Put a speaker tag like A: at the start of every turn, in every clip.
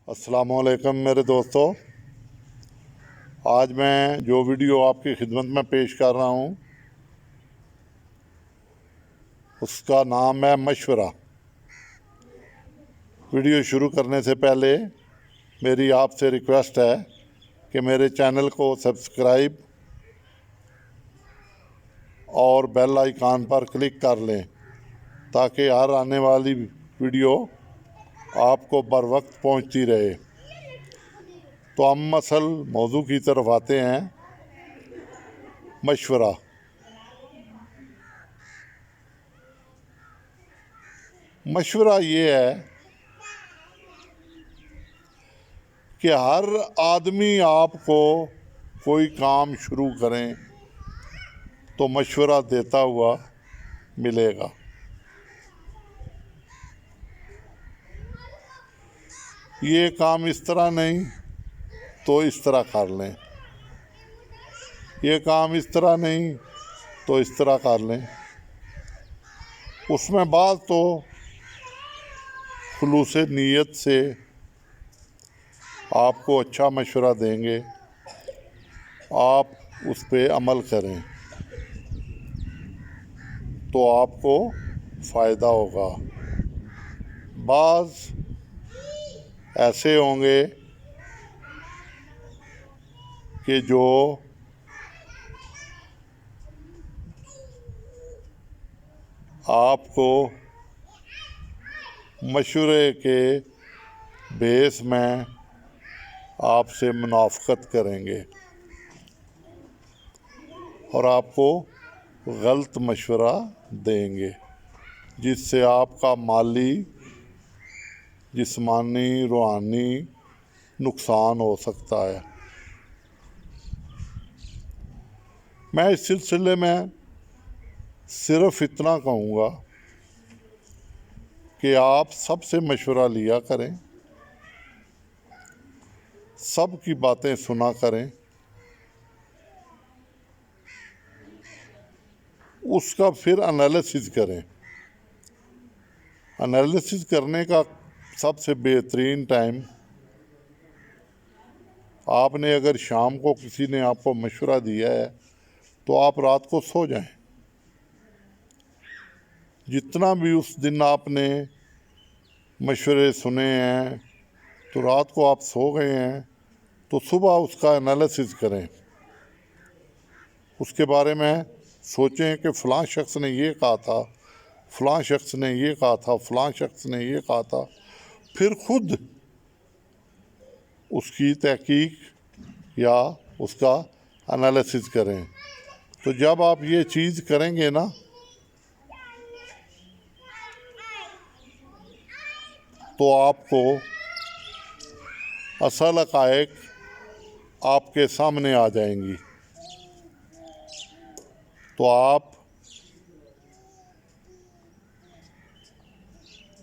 A: السلام علیکم میرے دوستو، آج میں جو ویڈیو آپ کی خدمت میں پیش کر رہا ہوں اس کا نام ہے مشورہ۔ ویڈیو شروع کرنے سے پہلے میری آپ سے ریکویسٹ ہے کہ میرے چینل کو سبسکرائب اور بیل آئیکن پر کلک کر لیں تاکہ ہر آنے والی ویڈیو آپ کو بر وقت پہنچتی رہے۔ تو ہم اصل موضوع کی طرف آتے ہیں۔ مشورہ یہ ہے کہ ہر آدمی آپ کو کوئی کام شروع کریں تو مشورہ دیتا ہوا ملے گا۔ یہ کام اس طرح نہیں تو اس طرح کر لیں، یہ کام اس طرح نہیں تو اس طرح کر لیں۔ اس میں بعض تو خلوص نیت سے آپ کو اچھا مشورہ دیں گے، آپ اس پہ عمل کریں تو آپ کو فائدہ ہوگا۔ بعض ایسے ہوں گے کہ جو آپ کو مشورے کے بیس میں آپ سے منافقت کریں گے اور آپ کو غلط مشورہ دیں گے، جس سے آپ کا مالی، جسمانی، روحانی نقصان ہو سکتا ہے۔ میں اس سلسلے میں صرف اتنا کہوں گا کہ آپ سب سے مشورہ لیا کریں، سب کی باتیں سنا کریں، اس کا پھر انالیسس کریں۔ انالیسس کرنے کا سب سے بہترین ٹائم، آپ نے اگر شام کو کسی نے آپ کو مشورہ دیا ہے تو آپ رات کو سو جائیں۔ جتنا بھی اس دن آپ نے مشورے سنے ہیں تو رات کو آپ سو گئے ہیں تو صبح اس کا انالیسس کریں، اس کے بارے میں سوچیں کہ فلاں شخص نے یہ کہا تھا، فلاں شخص نے یہ کہا تھا، فلاں شخص نے یہ کہا تھا، پھر خود اس کی تحقیق یا اس کا انالیسس کریں۔ تو جب آپ یہ چیز کریں گے نا تو آپ کو اصل حقائق آپ کے سامنے آ جائیں گی، تو آپ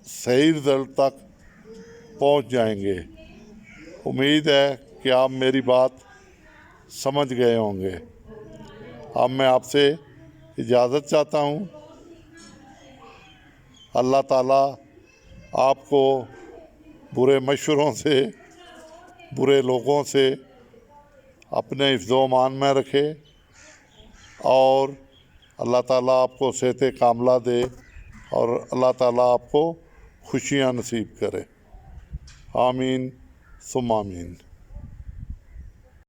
A: صحیح رزلٹ تک پہنچ جائیں گے۔ امید ہے کہ آپ میری بات سمجھ گئے ہوں گے۔ اب میں آپ سے اجازت چاہتا ہوں۔ اللہ تعالیٰ آپ کو برے مشوروں سے، برے لوگوں سے اپنے حفظ و امان میں رکھے، اور اللہ تعالیٰ آپ کو صحت کاملہ دے، اور اللہ تعالیٰ آپ کو خوشیاں نصیب کرے۔ آمین ثم آمین۔